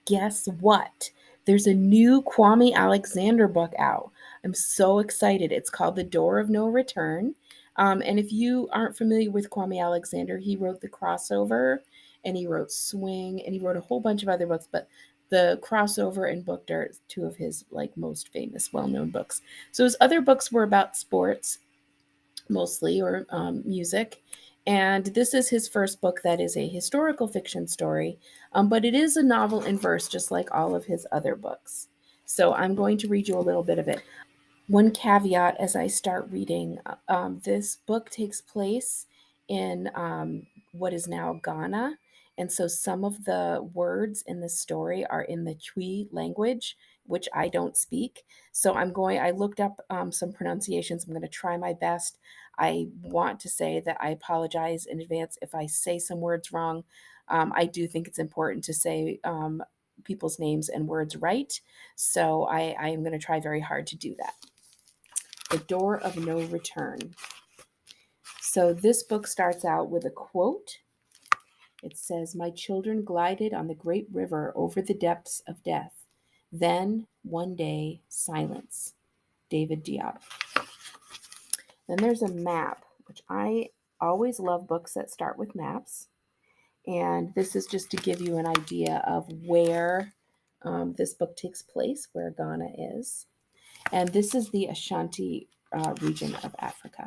guess what? There's a new Kwame Alexander book out. I'm so excited. It's called The Door of No Return. And if you aren't familiar with Kwame Alexander, he wrote The Crossover and he wrote Swing and he wrote a whole bunch of other books, but The Crossover and Booked are two of his like most famous, well-known books. So his other books were about sports mostly, or music. And this is his first book that is a historical fiction story, but it is a novel in verse, just like all of his other books. So I'm going to read you a little bit of it. One caveat as I start reading, this book takes place in what is now Ghana. And so some of the words in the story are in the Twi language, which I don't speak. So I looked up some pronunciations. I'm going to try my best. I want to say that I apologize in advance if I say some words wrong. I do think it's important to say people's names and words right. So I am going to try very hard to do that. The Door of No Return. So this book starts out with a quote. It says, "My children glided on the great river over the depths of death. Then, one day, silence." David Diab. Then there's a map, which I always love books that start with maps. And this is just to give you an idea of where this book takes place, where Ghana is. And this is the Ashanti region of Africa.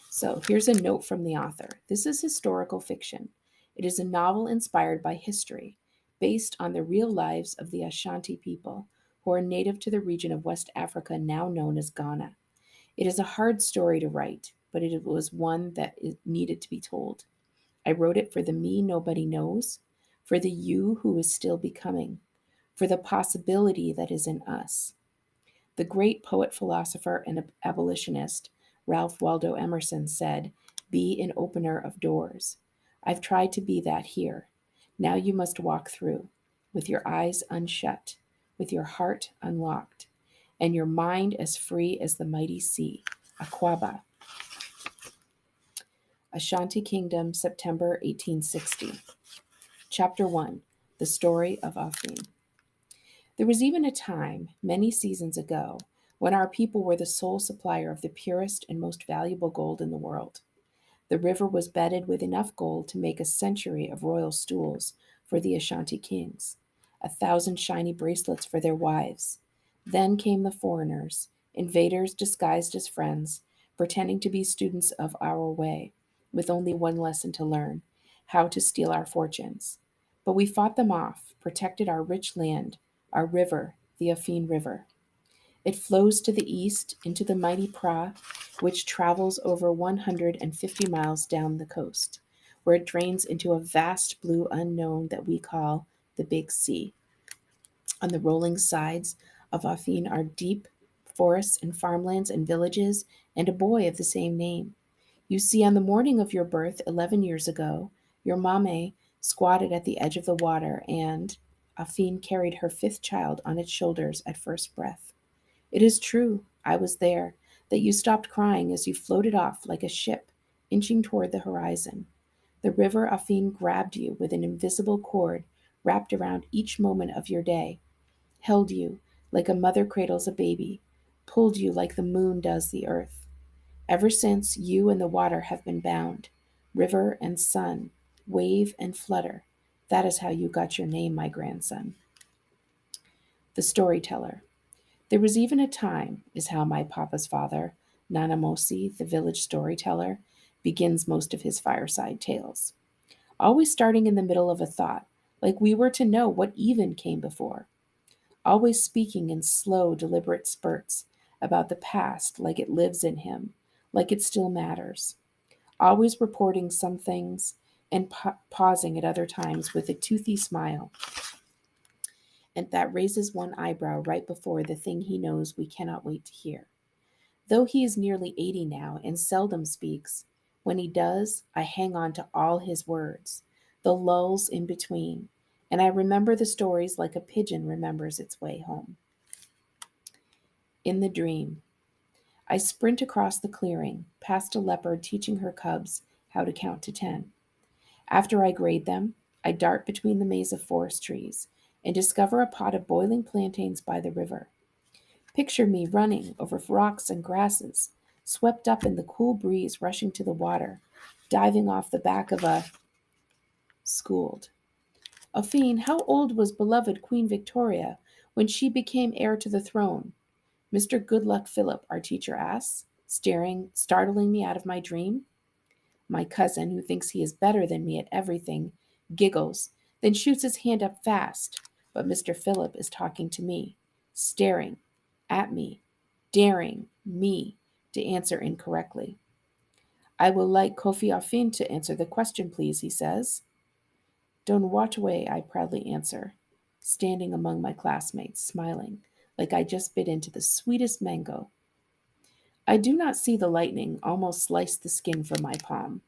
So here's a note from the author. This is historical fiction. It is a novel inspired by history, based on the real lives of the Ashanti people, who are native to the region of West Africa now known as Ghana. It is a hard story to write, but it was one that needed to be told. I wrote it for the me nobody knows, for the you who is still becoming, for the possibility that is in us. The great poet, philosopher, and abolitionist Ralph Waldo Emerson said, "Be an opener of doors." I've tried to be that here. Now you must walk through, with your eyes unshut, with your heart unlocked, and your mind as free as the mighty sea. Akwaba. Ashanti Kingdom, September 1860. Chapter 1. The Story of Afin. There was even a time, many seasons ago, when our people were the sole supplier of the purest and most valuable gold in the world. The river was bedded with enough gold to make a century of royal stools for the Ashanti kings, 1,000 shiny bracelets for their wives. Then came the foreigners, invaders disguised as friends, pretending to be students of our way, with only one lesson to learn: how to steal our fortunes. But we fought them off, protected our rich land, our river, the Afin River. It flows to the east into the mighty Pra, which travels over 150 miles down the coast, where it drains into a vast blue unknown that we call the Big Sea. On the rolling sides of Afin are deep forests and farmlands and villages, and a boy of the same name. You see, on the morning of your birth 11 years ago, your mame squatted at the edge of the water, and Afin carried her fifth child on its shoulders at first breath. It is true, I was there, that you stopped crying as you floated off like a ship, inching toward the horizon. The river Afin grabbed you with an invisible cord wrapped around each moment of your day, held you like a mother cradles a baby, pulled you like the moon does the earth. Ever since, you and the water have been bound, river and sun, wave and flutter. That is how you got your name, my grandson. The Storyteller. There was even a time, is how my papa's father, Nana Mosi, the village storyteller, begins most of his fireside tales. Always starting in the middle of a thought, like we were to know what even came before. Always speaking in slow, deliberate spurts about the past like it lives in him, like it still matters. Always reporting some things and pausing at other times with a toothy smile, and that raises one eyebrow right before the thing he knows we cannot wait to hear. Though he is nearly 80 now and seldom speaks, when he does, I hang on to all his words, the lulls in between, and I remember the stories like a pigeon remembers its way home. In the Dream. I sprint across the clearing, past a leopard teaching her cubs how to count to 10. After I grade them, I dart between the maze of forest trees, and discover a pot of boiling plantains by the river. Picture me running over rocks and grasses, swept up in the cool breeze rushing to the water, diving off the back of a schooled. Afine, how old was beloved Queen Victoria when she became heir to the throne? Mr. Goodluck Philip, our teacher asks, startling me out of my dream. My cousin, who thinks he is better than me at everything, giggles, then shoots his hand up fast. But Mr. Philip is talking to me, staring at me, daring me to answer incorrectly. I will like Kofi Afin to answer the question, please, he says. Don't watch away, I proudly answer, standing among my classmates, smiling, like I just bit into the sweetest mango. I do not see the lightning almost slice the skin from my palm,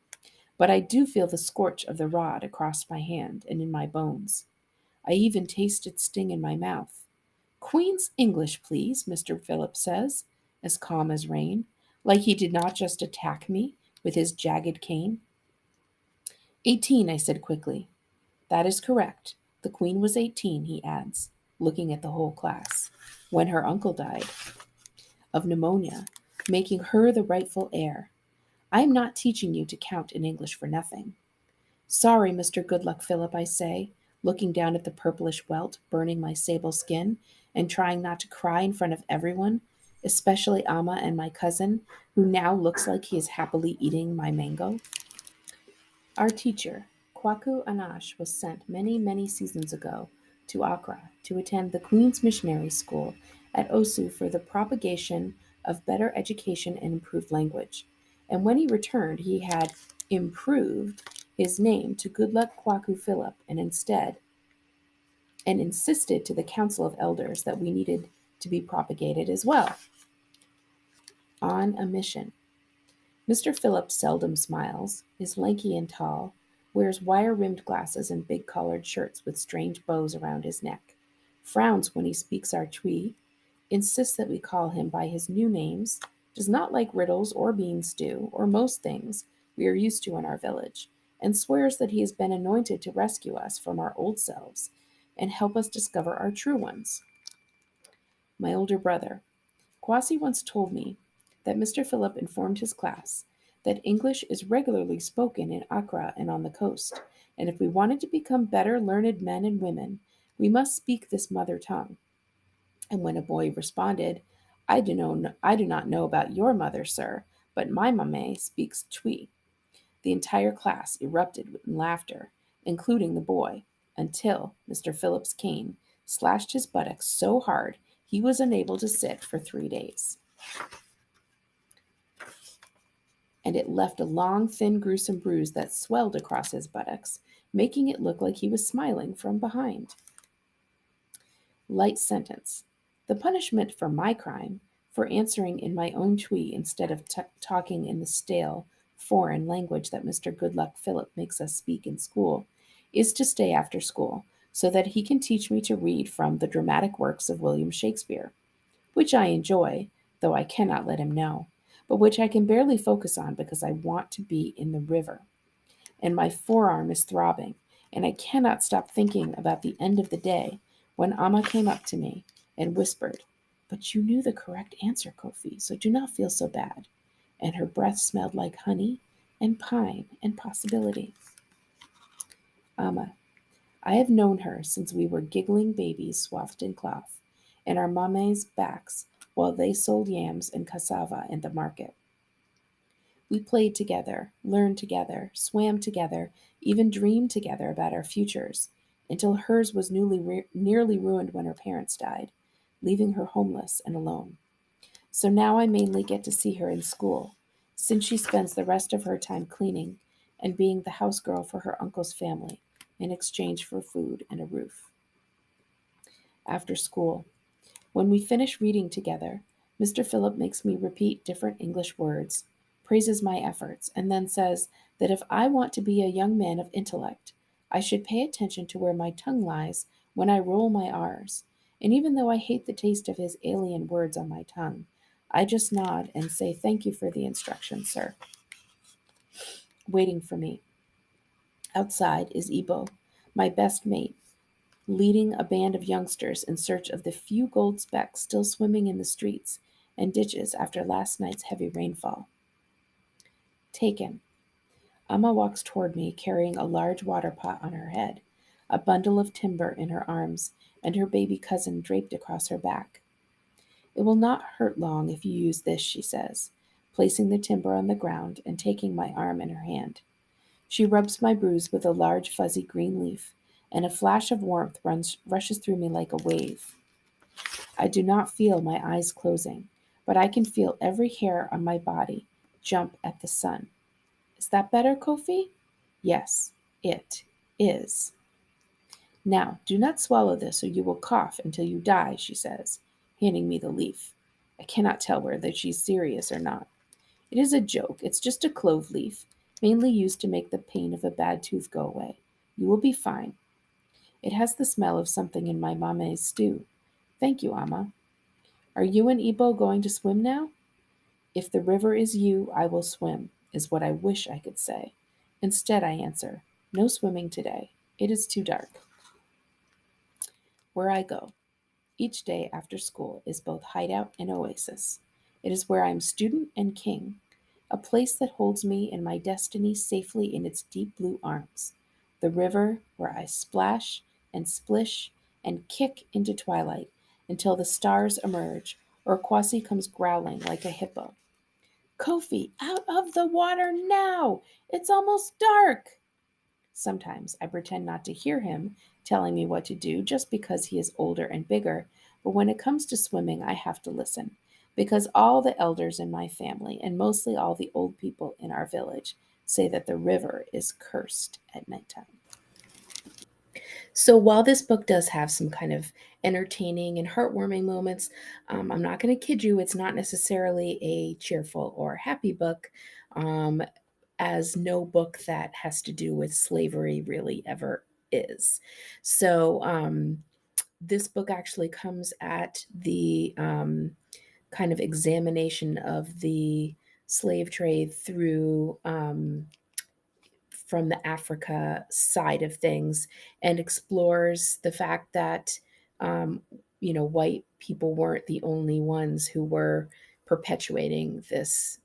but I do feel the scorch of the rod across my hand and in my bones. I even taste its sting in my mouth. Queen's English, please, Mr. Phillips says, as calm as rain, like he did not just attack me with his jagged cane. 18, I said quickly. That is correct. The Queen was 18, he adds, looking at the whole class, when her uncle died of pneumonia, making her the rightful heir. I am not teaching you to count in English for nothing. Sorry, Mr. Goodluck Philip, I say, looking down at the purplish welt burning my sable skin and trying not to cry in front of everyone, especially Amma and my cousin, who now looks like he is happily eating my mango. Our teacher, Kwaku Anash, was sent many, many seasons ago to Accra to attend the Queen's Missionary School at Osu for the propagation of better education and improved language. And when he returned, he had improved his name to Goodluck Kwaku Philip and insisted to the Council of Elders that we needed to be propagated as well. On a mission. Mr. Phillips seldom smiles, is lanky and tall, wears wire-rimmed glasses and big collared shirts with strange bows around his neck, frowns when he speaks our Twi, insists that we call him by his new names, does not like riddles or bean stew or most things we are used to in our village, and swears that he has been anointed to rescue us from our old selves and help us discover our true ones. My older brother, Kwasi, once told me that Mr. Philip informed his class that English is regularly spoken in Accra and on the coast, and if we wanted to become better learned men and women, we must speak this mother tongue. And when a boy responded, I do not know about your mother, sir, but my mame speaks Twi, the entire class erupted in laughter, including the boy, until Mr. Philip's cane slashed his buttocks so hard he was unable to sit for 3 days. And it left a long, thin, gruesome bruise that swelled across his buttocks, making it look like he was smiling from behind. Light sentence. The punishment for my crime, for answering in my own Twi instead of talking in the stale, foreign language that Mr. Goodluck Philip makes us speak in school, is to stay after school, so that he can teach me to read from the dramatic works of William Shakespeare, which I enjoy, though I cannot let him know, but which I can barely focus on because I want to be in the river. And my forearm is throbbing, and I cannot stop thinking about the end of the day when Amma came up to me and whispered, But you knew the correct answer, Kofi, so do not feel so bad. And her breath smelled like honey and pine and possibility. Amma, I have known her since we were giggling babies swathed in cloth, and our mames' backs while they sold yams and cassava in the market. We played together, learned together, swam together, even dreamed together about our futures, until hers was nearly ruined when her parents died, leaving her homeless and alone. So now I mainly get to see her in school, since she spends the rest of her time cleaning and being the house girl for her uncle's family in exchange for food and a roof. After school, when we finish reading together, Mr. Philip makes me repeat different English words, praises my efforts, and then says that if I want to be a young man of intellect, I should pay attention to where my tongue lies when I roll my R's. And even though I hate the taste of his alien words on my tongue, I just nod and say thank you for the instruction, sir. Waiting for me. Outside is Ibo, my best mate, leading a band of youngsters in search of the few gold specks still swimming in the streets and ditches after last night's heavy rainfall. Taken. Amma walks toward me, carrying a large water pot on her head, a bundle of timber in her arms, and her baby cousin draped across her back. It will not hurt long if you use this, she says, placing the timber on the ground and taking my arm in her hand. She rubs my bruise with a large fuzzy green leaf, and a flash of warmth rushes through me like a wave. I do not feel my eyes closing, but I can feel every hair on my body jump at the sun. Is that better, Kofi? Yes, it is. Now, do not swallow this or you will cough until you die, she says, handing me the leaf. I cannot tell whether she's serious or not. It is a joke. It's just a clove leaf, mainly used to make the pain of a bad tooth go away. You will be fine. It has the smell of something in my mame's stew. Thank you, Amma. Are you and Ibo going to swim now? If the river is you, I will swim, is what I wish I could say. Instead, I answer, no swimming today. It is too dark. Where I go, each day after school, is both hideout and oasis. It is where I am student and king, a place that holds me and my destiny safely in its deep blue arms. The river where I splash and splish and kick into twilight until the stars emerge or Kwasi comes growling like a hippo. Kofi, out of the water now! It's almost dark! Sometimes I pretend not to hear him telling me what to do just because he is older and bigger, but when it comes to swimming, I have to listen, because all the elders in my family, and mostly all the old people in our village, say that the river is cursed at nighttime. So while this book does have some kind of entertaining and heartwarming moments, I'm not going to kid you, it's not necessarily a cheerful or happy book, um, as no book that has to do with slavery really ever is. So this book actually comes at the kind of examination of the slave trade through from the Africa side of things and explores the fact that, um, white people weren't the only ones who were perpetuating this,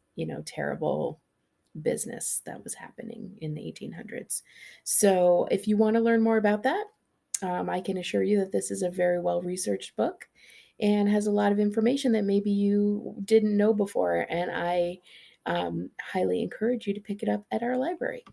terrible business that was happening in the 1800s. So, if you want to learn more about that, I can assure you that this is a very well researched book and has a lot of information that maybe you didn't know before. And I highly encourage you to pick it up at our library.